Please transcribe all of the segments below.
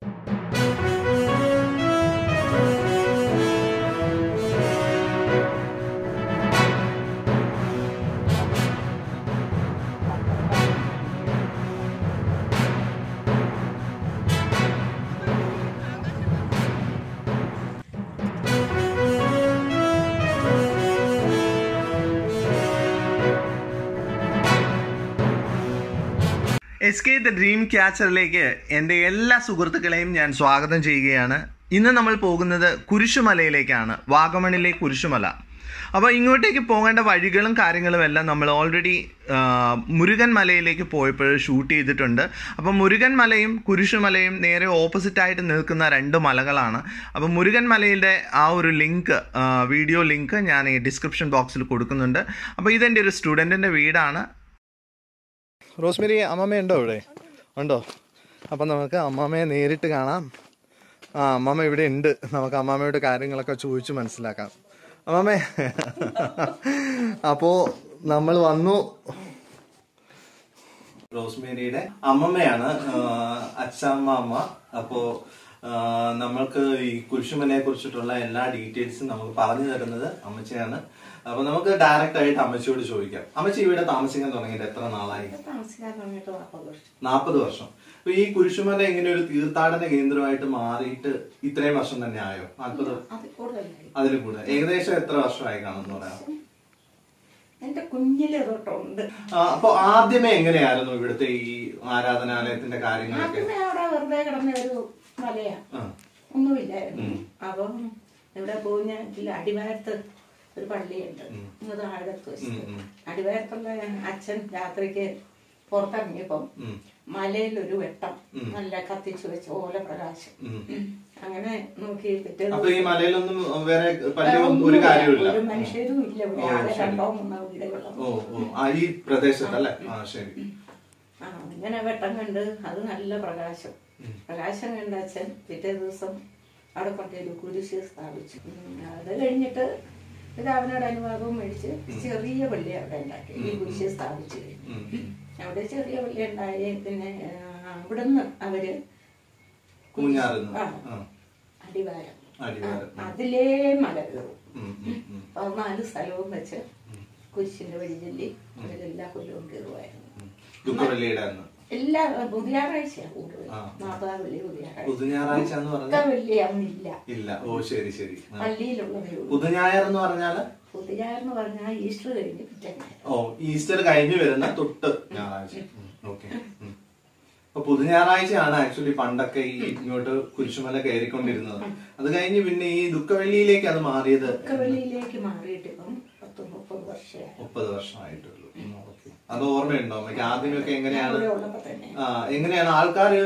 SK the dream ക്യാച്ചറിലേക്ക് എൻ്റെ എല്ലാ സുഹൃത്തുക്കളെയും ഞാൻ സ്വാഗതം ചെയ്യുകയാണ്. ഇന്ന് നമ്മൾ പോകുന്നത് കുരിശുമലയിലേക്കാണ്, വാഗമണിലെ കുരിശുമല. അപ്പോൾ ഇങ്ങോട്ടേക്ക് പോകേണ്ട വഴികളും കാര്യങ്ങളും എല്ലാം നമ്മൾ ഓൾറെഡി മുരുകൻ മലയിലേക്ക് പോയപ്പോൾ ഷൂട്ട് ചെയ്തിട്ടുണ്ട്. അപ്പോൾ മുരുകൻ മലയും കുരിശുമലയും നേരെ ഓപ്പോസിറ്റായിട്ട് നിൽക്കുന്ന രണ്ട് മലകളാണ്. അപ്പോൾ മുരുകൻ മലയുടെ ആ ഒരു ലിങ്ക്, വീഡിയോ ലിങ്ക് ഞാൻ ഈ ഡിസ്ക്രിപ്ഷൻ ബോക്സിൽ കൊടുക്കുന്നുണ്ട്. അപ്പോൾ ഇതെൻ്റെ ഒരു സ്റ്റുഡൻറ്റിൻ്റെ വീടാണ്. റോസ്മേരി, അമ്മമ്മയുണ്ടോ ഇവിടെ? ഉണ്ടോ? അപ്പം നമുക്ക് അമ്മമ്മയെ നേരിട്ട് കാണാം. അമ്മമ്മ ഇവിടെ ഉണ്ട്. നമുക്ക് അമ്മമ്മയോട് കാര്യങ്ങളൊക്കെ ചോദിച്ച് മനസ്സിലാക്കാം. അമ്മമ്മേ, അപ്പോൾ നമ്മൾ വന്നു. റോസ്മേരിയുടെ അമ്മമ്മയാണ് അച്ഛമ്മ അമ്മ. അപ്പോൾ നമ്മൾക്ക് ഈ കുരിശുമലയെ കുറിച്ചിട്ടുള്ള എല്ലാ ഡീറ്റെയിൽസും നമുക്ക് പറഞ്ഞു തരുന്നത് അമ്മച്ചിയാണ്. അപ്പൊ നമുക്ക് ഡയറക്റ്റ് ആയിട്ട് അമ്മച്ചിയോട് ചോദിക്കാം. അമ്മച്ചി ഇവിടെ താമസിക്കാൻ തുടങ്ങിയിട്ട് എത്ര നാളായി? 40 വർഷം. അപ്പൊ ഈ കുരിശുമല ഇങ്ങനെ ഒരു തീർത്ഥാടന കേന്ദ്രമായിട്ട് മാറിയിട്ട് ഇത്രയും വർഷം തന്നെ ആയോ? 40? അതിൽ കൂടുതൽ. ഏകദേശം എത്ര വർഷമായി കാണുന്നു പറയാം? എന്റെ കുഞ്ഞിലെ തൊട്ടുണ്ട്. അപ്പൊ ആദ്യമേ എങ്ങനെയായിരുന്നു ഇവിടുത്തെ ഈ ആരാധനാലയത്തിന്റെ കാര്യങ്ങളൊക്കെ? അവിടെ വെറുതെ കിടന്ന ഒരു മലയാ, ഒന്നുമില്ലായിരുന്നു. അപ്പം ഇവിടെ പോകുന്ന അടിവാരത്ത് ഒരു പള്ളിയുണ്ട്. അടിവാരത്തുള്ള അച്ഛൻ രാത്രിക്ക് പുറത്തിറങ്ങിയപ്പം മലയിലൊരു വെട്ടം നല്ല കത്തിച്ചു വെച്ച ഓല പ്രകാശം. അങ്ങനെ നോക്കി ഒരു മനുഷ്യരും ഇല്ല ഇവിടെ. ആകെ 2-3 വീടുകളും. അങ്ങനെ വെട്ടം കണ്ട് അത് നല്ല പ്രകാശം കണ്ട അച്ഛൻ പിറ്റേ ദിവസം അവിടെ കൊണ്ടൊരു കുരിശ് സ്ഥാപിച്ചു. അത് കഴിഞ്ഞിട്ട് അവനോട് അനുവാദവും മേടിച്ച് ചെറിയ പള്ളി അവിടെ ഉണ്ടാക്കി. ഈ കുരിശ് സ്ഥാപിച്ചു കഴിഞ്ഞു. അവിടെ ചെറിയ പള്ളി ഉണ്ടായി. പിന്നെ അവിടുന്ന് അവര് അടിവാരം അതിലേ മല കയറും. 14 സ്ഥലവും വെച്ച് കുരിശിന്റെ വഴി ചൊല്ലി അവരെല്ലാ കൊല്ലവും കയറുമായിരുന്നു. എല്ലാ ബുധനാഴ്ചയാണ് കൂടുതൽ. മാതാവല്ലി ബുധനാഴ്ച ഇല്ല. ഓ ശരി ശരി. പള്ളിയിലുള്ളതേ ഉള്ളൂ. ബുധനായർ എന്ന് പറഞ്ഞാല് ഈസ്റ്റർ കഴിഞ്ഞ് ഈസ്റ്റർ കഴിഞ്ഞ് വരുന്ന തൊട്ട് ഞായറാഴ്ച. ഓക്കെ. അപ്പൊ പുതുഞായറാഴ്ചയാണ് ആക്ച്വലി പണ്ടൊക്കെ ഈ ഇങ്ങോട്ട് കുരിശുമല കയറിക്കൊണ്ടിരുന്നത്. അത് കഴിഞ്ഞ് പിന്നെ ഈ ദുഃഖവെള്ളിയിലേക്ക് അത് മാറിയത്. ദുഃഖവെള്ളിയിലേക്ക് മാറിയിട്ട് ഇപ്പം 30 വർഷമായിട്ടുള്ളൂ. അത് ഓർമ്മയുണ്ടോ അമ്മയ്ക്ക്? ആദ്യമൊക്കെ എങ്ങനെയാണ് ആൾക്കാര് ആൾക്കാര്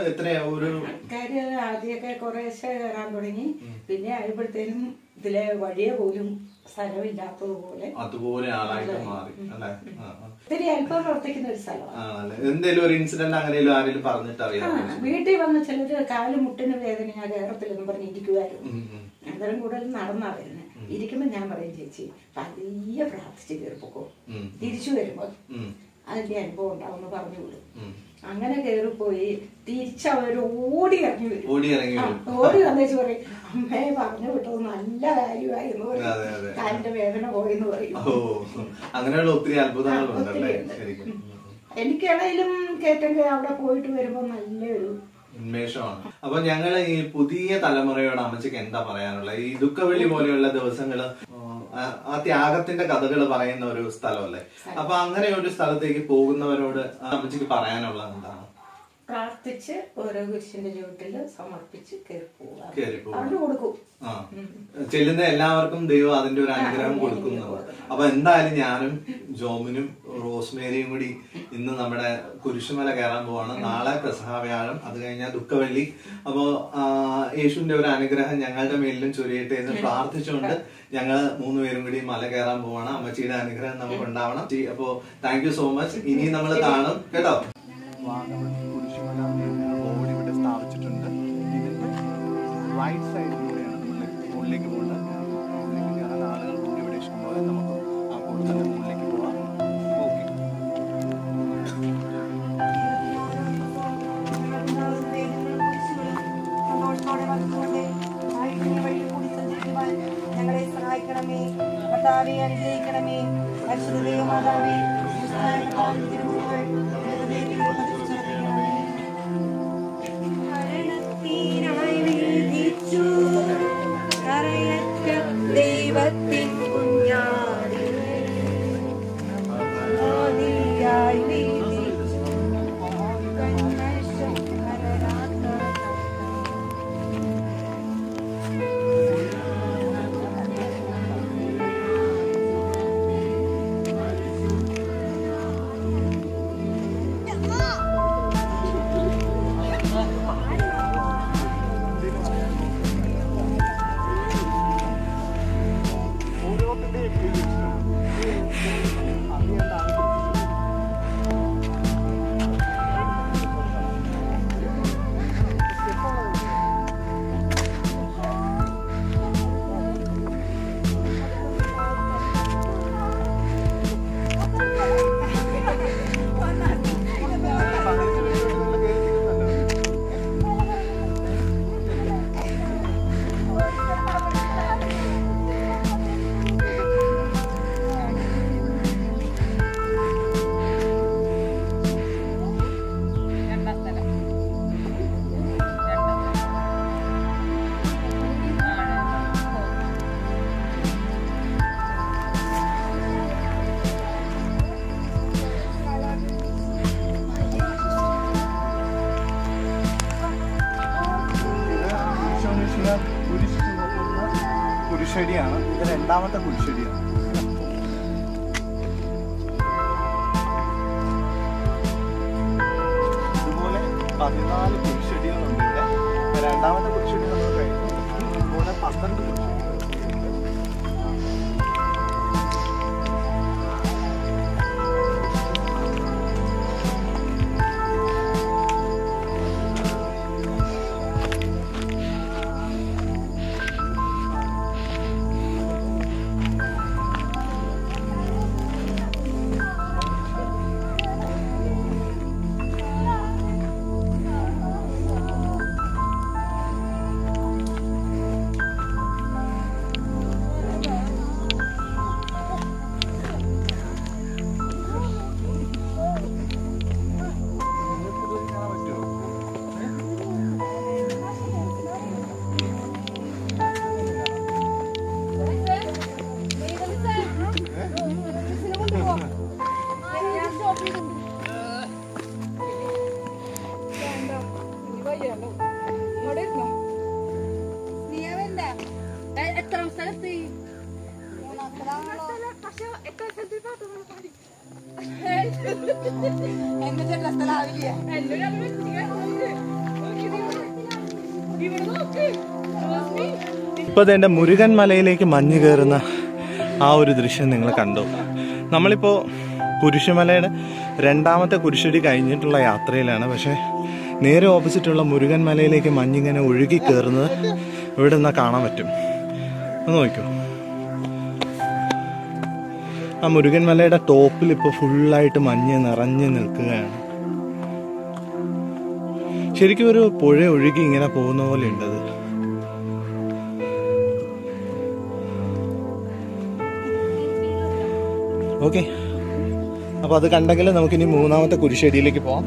ആദ്യമൊക്കെ കുറേശ്ശെ കയറാൻ തുടങ്ങി. പിന്നെ ആയപ്പോഴത്തേനും ഇതിലെ വഴിയെ പോലും സ്ഥലമില്ലാത്തതുപോലെ അതുപോലെ ആളായിട്ട് മാറി അല്ലെ? ഒത്തിരി അല്പം പ്രവർത്തിക്കുന്ന ഒരു സ്ഥലമാണ്. എന്തെങ്കിലും ഒരു ഇൻസിഡന്റ് അങ്ങനെയും ആരെങ്കിലും പറഞ്ഞിട്ടറിയാം? വീട്ടിൽ വന്ന ചിലര് കാല് മുട്ടിന് വേദന കേരളത്തിലെന്നും പറഞ്ഞ് ഇരിക്കുമായിരുന്നു. അന്നേരം കൂടുതൽ നടന്നാ വരുന്നത്. ഇരിക്കുമ്പോ ഞാൻ പറയും, ചേച്ചി പതിയെ പ്രാർത്ഥിച്ച് കയറിപ്പോക്കോ, തിരിച്ചു വരുമ്പോ അതിന്റെ അനുഭവം ഉണ്ടാവുമെന്ന് പറഞ്ഞു വിടും. അങ്ങനെ കയറിപ്പോയി തിരിച്ചവര് ഓടി ഇറങ്ങി വരും. ഓടി വന്നേച്ച് പറയും, അമ്മയെ പറഞ്ഞു വിട്ടത് നല്ല കാര്യമായി എന്ന് പറയും. കാലിന്റെ വേദന പോയെന്ന് പറയും. അങ്ങനെയുള്ള ഒത്തിരി അത്ഭുതങ്ങളുണ്ട്. എനിക്കാണേലും കേട്ടെങ്കിൽ അവിടെ പോയിട്ട് വരുമ്പോ നല്ലൊരു ഉന്മേഷമാണ്. അപ്പൊ ഞങ്ങള് ഈ പുതിയ തലമുറയോട് അമ്മച്ചിക്ക് എന്താ പറയാനുള്ളത്? ഈ ദുഃഖവെള്ളി പോലെയുള്ള ദിവസങ്ങള് ആ ത്യാഗത്തിന്റെ കഥകൾ പറയുന്ന ഒരു സ്ഥലമല്ലേ? അപ്പൊ അങ്ങനെ ഒരു സ്ഥലത്തേക്ക് പോകുന്നവരോട് അമ്മച്ചിക്ക് പറയാനുള്ളത് എന്താണ്? പ്രാർത്ഥിച്ച് ഓരോ കുരിശിന്റെ ചുവട്ടില് സമർപ്പിച്ച് കയറി കൊടുക്കും. ചെല്ലുന്ന എല്ലാവർക്കും ദൈവം അതിന്റെ ഒരു അനുഗ്രഹം കൊടുക്കുന്നത്. അപ്പൊ എന്തായാലും ഞാനും ജോമിനും റോസ്മേരിയും കൂടി ഇന്ന് നമ്മുടെ കുരിശുമല കയറാൻ പോവാണ്. നാളെ പെസഹ വ്യാഴം, അത് കഴിഞ്ഞാൽ ദുഃഖവെള്ളി. അപ്പോ യേശുവിന്റെ ഒരു അനുഗ്രഹം ഞങ്ങളുടെ മേലിലും ചൊരിയട്ടെ എന്ന് പ്രാർത്ഥിച്ചുകൊണ്ട് ഞങ്ങൾ 3 പേരും കൂടി മല കയറാൻ പോവാണ്. അമ്മച്ചിയുടെ അനുഗ്രഹം നമുക്ക് ഉണ്ടാവണം. അപ്പോ താങ്ക് യു സോ മച്ച്. ഇനി നമ്മൾ കാണും കേട്ടോ. കുരിശുമല ബോർഡ് ഇവിടെ സ്ഥാപിച്ചിട്ടുണ്ട്. ഇതിന്റെ റൈറ്റ് സൈഡിലൂടെയാണ് നമ്മൾ മുകളിലേക്ക് പോകുന്നത്. മുകളിലേക്ക് കയറാൻ ആളുകൾ ഇവിടെ ഇഷ്ടംപോലെ. നമുക്ക് ആ കൂടെ തന്നെ മുകളിലേക്ക് പോവാം. ഓക്കെ. മാതാവേ അനുഗ്രഹിക്കണമേ. പരിശുദ്ധ ദൈവമാതാവേ ദൈവത്തിൻ കുഞ്ഞാടി കുരിശടിയാണ്. ഇത് രണ്ടാമത്തെ കുരിശടിയാണ്. ഇതുപോലെ 14 കുരിശടികളുണ്ട് ഇവിടെ. രണ്ടാമത്തെ കുരിശടി നമ്മൾ കഴിഞ്ഞു. ഇതുപോലെ 12 കുരിശടികൾ. ഇപ്പോൾ എൻ്റെ മുരുകൻ മലയിലേക്ക് മഞ്ഞ് കയറുന്ന ആ ഒരു ദൃശ്യം നിങ്ങൾ കണ്ടു. നമ്മളിപ്പോൾ കുരിശുമലയുടെ രണ്ടാമത്തെ കുരിശടി കഴിഞ്ഞിട്ടുള്ള യാത്രയിലാണ്. പക്ഷേ നേരെ ഓപ്പോസിറ്റുള്ള മുരുകൻ മലയിലേക്ക് മഞ്ഞിങ്ങനെ ഒഴുകി കയറുന്നത് ഇവിടെ നിന്നാൽ കാണാൻ പറ്റും. ഒന്ന് നോക്കൂ. ആ മുരുകൻ മലയുടെ ടോപ്പിൽ ഇപ്പോൾ ഫുള്ളായിട്ട് മഞ്ഞ് നിറഞ്ഞ് നിൽക്കുകയാണ്. ശരിക്കും ഒരു പുഴ ഒഴുകി ഇങ്ങനെ പോകുന്ന പോലെ ഉണ്ടത്. ഓക്കെ, അപ്പോൾ അത് കണ്ടെങ്കിൽ നമുക്കിനി മൂന്നാമത്തെ കുരിശടിയിലേക്ക് പോവാം.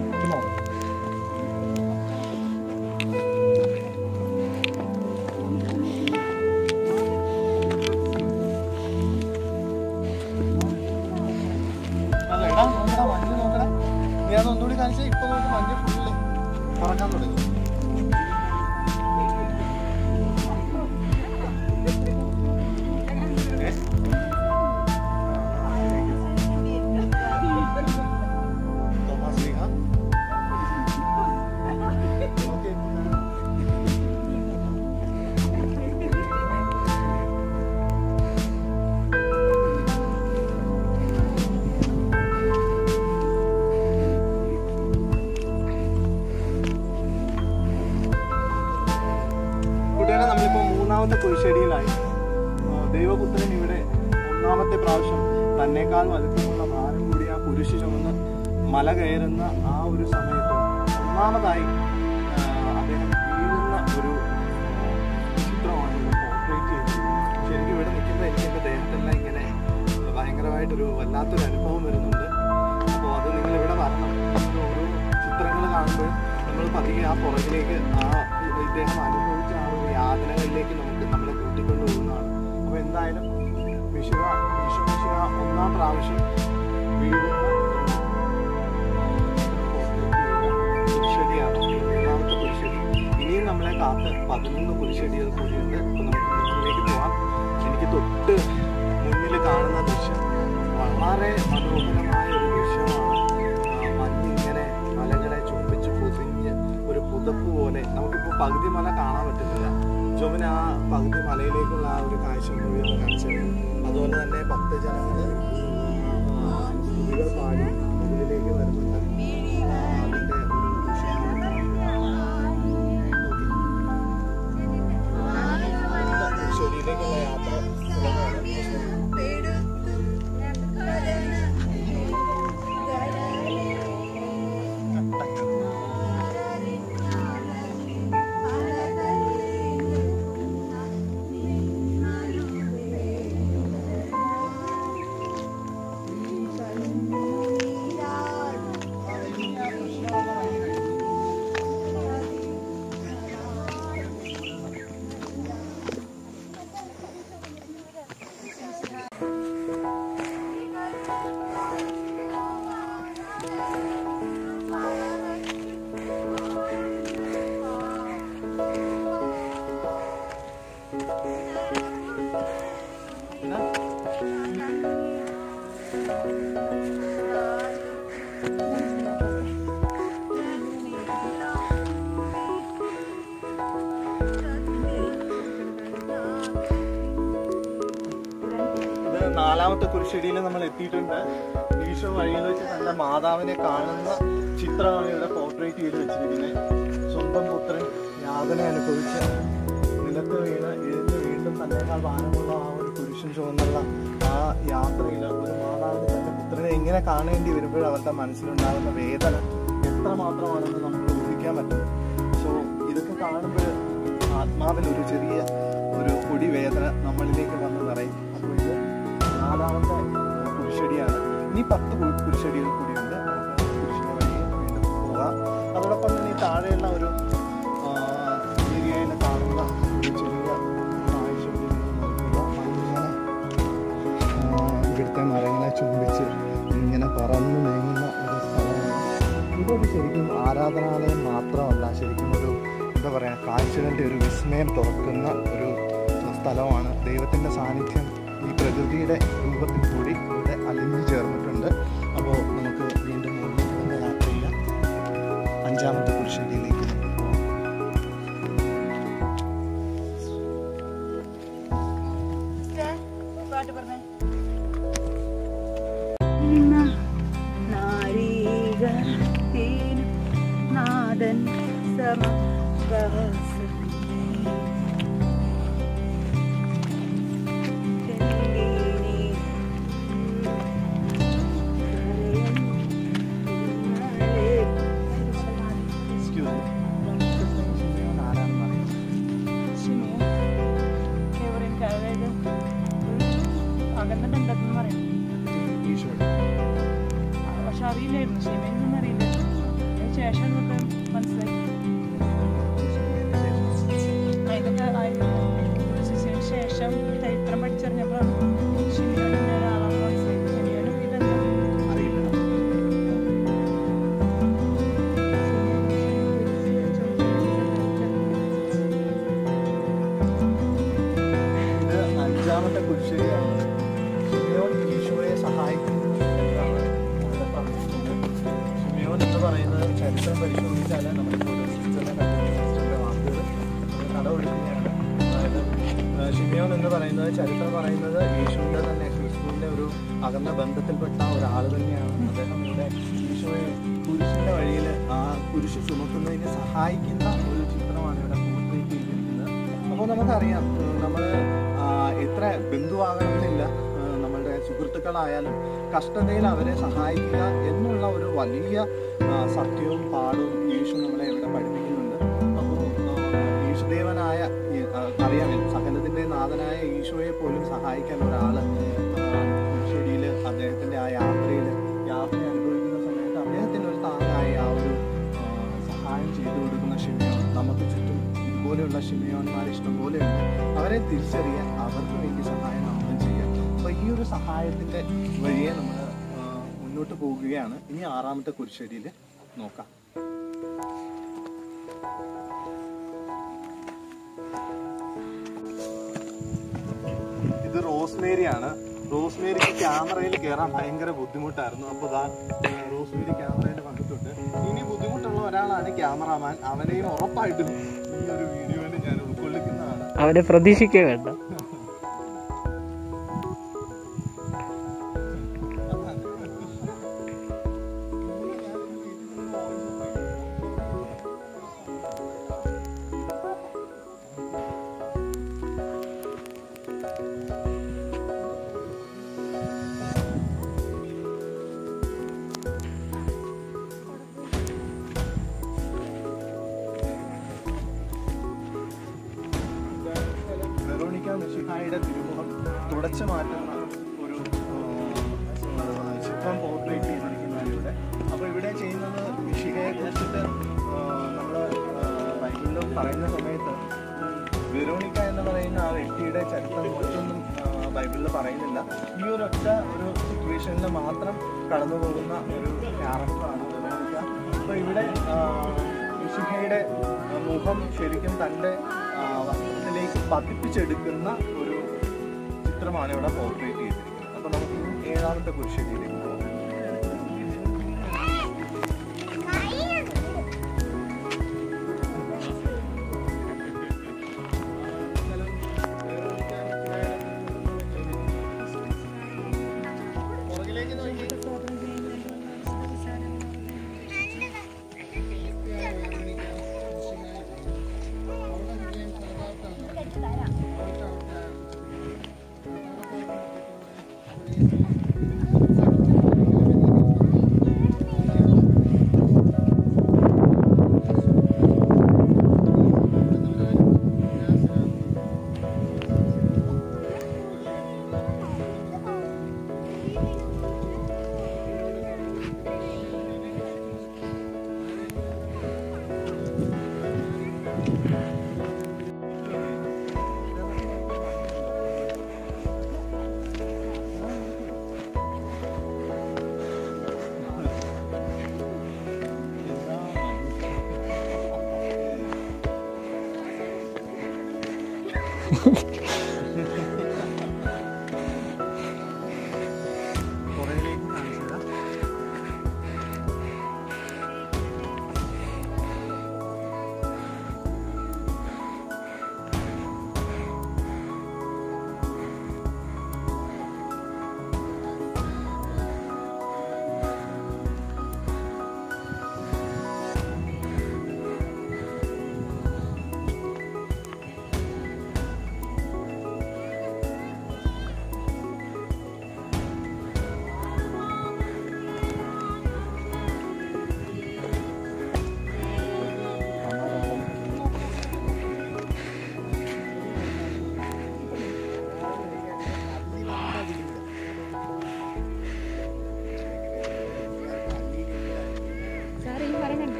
ഒന്നുകൂടി കാണിച്ചാൽ ഇപ്പൊ നമുക്ക് മഞ്ഞ് ഫുള്ള് പറക്കാൻ തുടങ്ങി. നമ്മളിപ്പോൾ മൂന്നാമത്തെ കുരിശടിയിലായി. ദൈവപുത്രൻ ഇവിടെ ഒന്നാമത്തെ പ്രാവശ്യം തന്നെക്കാൾ വലുപ്പമുള്ള ഭാരം കൂടി ആ കുരിശ് ചുമന്ന് മല കയറുന്ന ആ ഒരു സമയത്ത് ഒന്നാമതായി അദ്ദേഹം വീഴുന്ന ഒരു ചിത്രമാണ് ഇവിടെ പോർട്രേറ്റ് ചെയ്തത്. ശരിക്കും ഇവിടെ നിൽക്കുമ്പോൾ എനിക്ക് എൻ്റെ ദേഹത്തെല്ലാം ഇങ്ങനെ ആയിട്ടൊരു വല്ലാത്തൊരു അനുഭവം വരുന്നുണ്ട്. അപ്പോൾ അത് നിങ്ങളിവിടെ വരണം. ഓരോ ചിത്രങ്ങൾ കാണുമ്പോൾ നമ്മൾ പതിയെ ആ പുറകിലേക്ക് ഇദ്ദേഹം അനുഭവിച്ച ആ ഒരു യാതനകളിലേക്ക് നമ്മളെ കൂട്ടിക്കൊണ്ടു പോകുന്നതാണ്. അപ്പോൾ എന്തായാലും ഈശോ ഒന്നാം പ്രാവശ്യം വീഴുന്ന കുരിശടിയാണ്, 3ാമത്തെ കുരിശടി. ഇനിയും നമ്മളെ കാത്ത് 11 കുരിശടികൾ കൂടിയുണ്ട്. അപ്പോൾ നമുക്ക് മുന്നിലേക്ക് പോകാം. എനിക്ക് തൊട്ട് മുന്നിൽ കാണുന്ന ദൃശ്യം വളരെ മനോഹരമായ ഒരു ദൃശ്യമാണ്. മഞ്ഞിങ്ങനെ മലകളെ ചുംബിച്ച് പൊതിഞ്ഞ് ഒരു പുതപ്പ് പോലെ. നമുക്കിപ്പോൾ പകുതി മല കാണാൻ പറ്റുന്നില്ല. ജോബിന് ആ പകുതി മലയിലേക്കുള്ള ആ ഒരു കാഴ്ച കൂടി ഒന്ന് കാണിച്ചത്. അതുപോലെ തന്നെ ഭക്തജനങ്ങൾ സ്തുതികൾ പാടി മുകളിലേക്ക് വരുന്നുണ്ട്. അതിൻ്റെ ഒരു ശരിയിലേക്കുള്ള യാത്ര സുലഭമാണ്. നാലാമത്തെ കുരിശടിയിൽ നമ്മൾ എത്തിയിട്ടുണ്ട്. ഈശോ വഴിയിൽ വെച്ച് തന്റെ മാതാവിനെ കാണുന്ന ചിത്രമാണ് ഇവിടെ പോർട്രേറ്റ് ചെയ്ത് വെച്ചിരിക്കുന്നത്. സ്വന്തം പുത്രൻ യാതന അനുഭവിച്ച് നിലത്ത് വീണ് എഴുന്ന് വീണ്ടും തന്നേക്കാൾ ഭാരമുള്ള ആ ഒരു കുരിശും ചുവന്നുള്ള ആ യാത്രയിൽ ഒരു മാതാവിന് തന്റെ പുത്രനെ ഇങ്ങനെ കാണേണ്ടി വരുമ്പോൾ അവരുടെ മനസ്സിലുണ്ടാകുന്ന വേദന എത്രമാത്രമാണെന്ന് നമുക്ക് ഊഹിക്കാൻ പറ്റും. സോ ഇതൊക്കെ കാണുമ്പോൾ ആത്മാവിൽ ഒരു ചെറിയ ഒരു പൊടി വേദന നമ്മളിലേക്ക് വന്ന് നിറയും. അപ്പോൾ ഇത് 4ാമത്തെ കുരിശടിയാണ്. ഇനി 10 കുരിശടികൾ കൂടിയുണ്ട്. നമുക്ക് കുരിശിൻ്റെ വഴിയെ വീണ്ടും പോകാം. അതോടൊപ്പം തന്നെ ഈ താഴെയുള്ള ഒരു ഏരിയയിൽ കാണുന്ന ഒരു ചെറിയ കാഴ്ച ഇവിടുത്തെ മരങ്ങളെ ചുംബിച്ച് ഇങ്ങനെ പറന്നു നീങ്ങുന്ന ഒരു സ്ഥലമാണ്. ഇതൊരു ശരിക്കും ആരാധനാലയം മാത്രമല്ല, ശരിക്കും ഒരു എന്താ പറയുക, കാഴ്ചകളുടെ ഒരു വിസ്മയം തുറക്കുന്ന ഒരു സ്ഥലമാണ്. ദൈവത്തിൻ്റെ സാന്നിധ്യം ഈ പ്രകൃതിയുടെ രൂപത്തിൽ കൂടി ഇവിടെ അലിഞ്ഞു ചേർന്നിട്ടുണ്ട്. അപ്പോൾ നമുക്ക് വീണ്ടും മുകളിലേക്ക് വന്ന യാത്ര ചെയ്യാം. 5ാമത്തെ കുരിശടിയിലേക്ക് നാദൻ പക്ഷെ അറിയില്ലായിരുന്നു, ക്ഷമയൊന്നും അറിയില്ല. ശേഷം മനസ്സിലായി ഇതൊക്കെ ശേഷം ചരിത്രം പഠിച്ചറിഞ്ഞപ്പോഴാണ് ഷിമിയോനും ഒരാളാണ് മനസ്സിലായത്. ഷിമിയോനും ഇതെല്ലാം അറിയില്ല. ഇത് 5ാമത്തെ കുരിശടിയാണ്. ഷിമിയോൻ ഈശോയെ സഹായിക്കുന്നു എന്നാണ് ഇവിടെ പറഞ്ഞിട്ടുള്ളത്. ഷിമിയോൻ എന്ന് പറയുന്നത് ചരിത്രം പരിശോധിച്ചാൽ നമ്മുടെ സിസ്റ്ററിന്റെ വാക്കുകൾ കടമെടുക്കുകയാണ്. അതായത് ഷിമിയോൻ എന്ന് പറയുന്നത് ചരിത്രം പറയുന്നത് യേശുവിൻ്റെ തന്നെ ക്രിസ്തുവിൻ്റെ ഒരു അകന്ന ബന്ധത്തിൽപ്പെട്ട ഒരാൾ തന്നെയാണ്. അദ്ദേഹം ഇവിടെ ഈശോയെ കുരിശിൻ്റെ വഴിയിൽ ആ കുരിശ് ചുമക്കുന്നതിന് സഹായിക്കുന്ന ഒരു ചിത്രമാണ് ഇവിടെ പോർട്രേറ്റ് ചെയ്തിരിക്കുന്നത്. അപ്പോൾ നമുക്കറിയാം, നമ്മൾ എത്ര ബന്ധുവാകണമെന്നില്ല, നമ്മളുടെ സുഹൃത്തുക്കളായാലും കഷ്ടതയിൽ അവരെ സഹായിക്കുക എന്നുള്ള ഒരു വലിയ സത്യവും പാഠവും യേശു നമ്മളെ ഇവിടെ പഠിപ്പിക്കുന്നുണ്ട്. അപ്പോൾ യേശുദേവനായ അറിയാമല്ലോ, സകലത്തിൻ്റെ നാഥനായ ഈശോയെ പോലും സഹായിക്കാൻ ഒരാൾ ശരിയിൽ അദ്ദേഹത്തിൻ്റെ ആ യാത്രയിൽ യാത്ര അനുഭവിക്കുന്ന സമയത്ത് അദ്ദേഹത്തിന് ഒരു താങ്ങായി ആ ഒരു സഹായം ചെയ്തു കൊടുക്കുന്ന ഷിമിയോൻ. നമുക്ക് ചുറ്റും ഇതുപോലെയുള്ള ഷിമിയോന്മാർ ഇഷ്ടംപോലെ ഉണ്ട്. അവരെ തിരിച്ചറിയാൻ, അവർക്ക് വേണ്ടി സഹായം നമ്മൾ ചെയ്യാം. അപ്പോൾ ഈ ഒരു സഹായത്തിൻ്റെ വഴിയെ നമ്മൾ മുന്നോട്ട് പോകുകയാണ്. ഇനി 6ാമത്തെ കുരിശടിയിൽ നോക്കാം. ഇത് റോസ്മേരിയാണ്. റോസ്മേരിക്ക് ക്യാമറയിൽ കയറാൻ ഭയങ്കര ബുദ്ധിമുട്ടായിരുന്നു. അപ്പോൾ റോസ്മേരി ക്യാമറയിൽ വന്നിട്ടുണ്ട്. ഇനി ബുദ്ധിമുട്ടുള്ള ഒരാളാണ് ക്യാമറാമാൻ. അവനെയും ഉറപ്പായിട്ടും ഈ ഒരു വീഡിയോയിൽ ഞാൻ ഉൾക്കൊള്ളിക്കുന്നതാണ്. അവനെ പ്രതീക്ഷിക്കുക വേണ്ട. മിശിഹായുടെ തിരുമുഖം തുടച്ചു മാറ്റുന്ന ഒരു ചിത്രം പോർട്രേറ്റ് ചെയ്തിരിക്കുന്നതാണ് ഇവിടെ. അപ്പോൾ ഇവിടെ ചെയ്യുന്നത് മിശിഹയെ കുറിച്ചിട്ട് നമ്മൾ ബൈബിളിൽ പറയുന്ന സമയത്ത് വെറോണിക്ക എന്ന് പറയുന്ന ആ വ്യക്തിയുടെ ചരിത്രം മറ്റൊന്നും ബൈബിളിൽ പറയുന്നില്ല. ഈ ഒരൊറ്റ ഒരു സിറ്റുവേഷനിൽ മാത്രം കടന്നു പോകുന്ന ഒരു ക്യാരക്ടറാണ് വെറോണിക്ക. അപ്പോൾ ഇവിടെ മിശിഹയുടെ മുഖം ശരിക്കും തൻ്റെ വസ്ത്രത്തിലേക്ക് പതിപ്പിച്ചെടുക്കുന്ന ഒരു ചിത്രമാണ് ഇവിടെ പോർട്രേറ്റ് ചെയ്തിരിക്കുന്നത്. അപ്പോൾ നമുക്ക് 7ാമത്തെ കുരിശടിയിലേക്ക് പോകാം.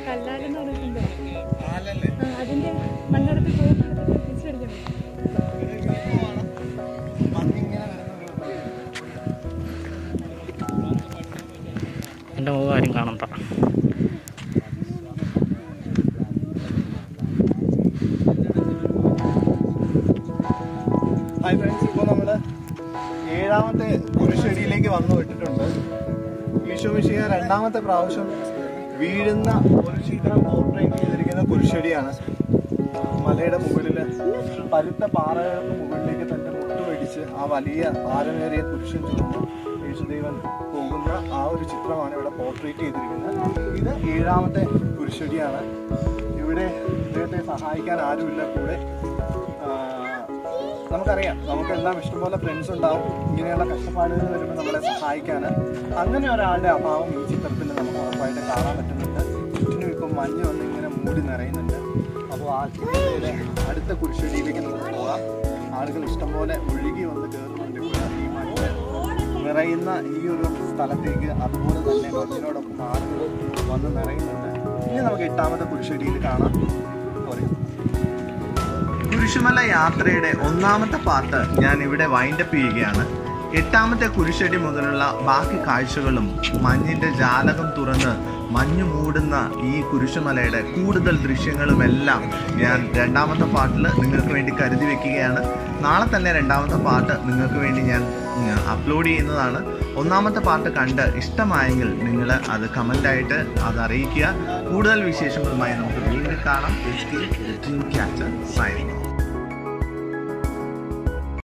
കല്ലാലെന്ന് പറഞ്ഞിട്ടുണ്ടോ? അതിന്റെ മണ്ണടത്ത് പോയി തിരിച്ചടിക്കണം. എൻ്റെ മുഖം ആരും കാണണ്ട. ഹായ് ഫ്രണ്ട്സ്, ഇപ്പോൾ നമ്മൾ 7ാമത്തെ കുരിശടിയിലേക്ക് വന്നു വിട്ടിട്ടുണ്ട്. ഈശോ മിശിഹ 2ാമത്തെ പ്രാവശ്യം വീഴുന്ന ഒരു ചിത്രം പോർട്രേറ്റ് ചെയ്തിരിക്കുന്ന കുരിശടിയാണ്. മലയുടെ മുകളിൽ പരുത്ത പാറകൾക്ക് മുകളിലേക്ക് തന്നെ മുട്ടുപിടിച്ച് ആ വലിയ ആരമേറിയ കുരിശൻ ചുമന്ന് യേശുദേവൻ പോകുന്ന ആ ഒരു ചിത്രമാണ് ഇവിടെ പോർട്രേറ്റ് ചെയ്തിരിക്കുന്നത്. ഇത് 7ാമത്തെ കുരിശടിയാണ്. ഇവിടെ ഇദ്ദേഹത്തെ സഹായിക്കാൻ ആരുമില്ല കൂടെ. നമുക്കറിയാം, നമുക്കെല്ലാം ഇഷ്ടംപോലെ ഫ്രണ്ട്സ് ഉണ്ടാവും ഇങ്ങനെയുള്ള കഷ്ടപ്പാടുകൾ വരുമ്പോൾ നമ്മളെ സഹായിക്കാൻ. അങ്ങനെ ഒരാളുടെ അഭാവം ഈ ചിത്രത്തിൽ നമുക്ക് ഉറപ്പായിട്ട് കാണാൻ പറ്റുന്നുണ്ട്. ചുറ്റിനും ഇപ്പം മഞ്ഞ് വന്ന് ഇങ്ങനെ മൂടി നിറയുന്നുണ്ട്. അപ്പോൾ ആ ചിത്രത്തിലെ അടുത്ത കുരിശടിയിലേക്ക് നമുക്ക് പോകാം. ആളുകൾ ഇഷ്ടംപോലെ ഒഴുകി വന്ന് കയറുന്നുണ്ട് ഇവിടെ ഈ മഞ്ഞ് നിറയുന്ന ഈ ഒരു സ്ഥലത്തേക്ക് അതുപോലെ തന്നെ മഞ്ഞിനോടൊപ്പം ആളുകൾ വന്ന് നിറയുന്നുണ്ട്. ഇനി നമുക്ക് 8ാമത്തെ കുരിശടിയിൽ കാണാം. കുരിശുമല യാത്രയുടെ 1ാമത്തെ പാർട്ട് ഞാൻ ഇവിടെ വൈൻഡപ്പ് ചെയ്യുകയാണ്. 8ാമത്തെ കുരിശടി മുതലുള്ള ബാക്കി കാഴ്ചകളും മഞ്ഞിൻ്റെ ജാലകം തുറന്ന് മഞ്ഞു മൂടുന്ന ഈ കുരിശുമലയുടെ കൂടുതൽ ദൃശ്യങ്ങളുമെല്ലാം ഞാൻ 2ാമത്തെ പാർട്ടിൽ നിങ്ങൾക്ക് വേണ്ടി കരുതി വെക്കുകയാണ്. നാളെ തന്നെ 2ാമത്തെ പാർട്ട് നിങ്ങൾക്ക് വേണ്ടി ഞാൻ അപ്ലോഡ് ചെയ്യുന്നതാണ്. 1ാമത്തെ പാർട്ട് കണ്ട് ഇഷ്ടമായെങ്കിൽ നിങ്ങൾ അത് കമൻ്റായിട്ട് അത് അറിയിക്കുക. കൂടുതൽ വിശേഷങ്ങളുമായി നമുക്ക് വീണ്ടും കാണാം.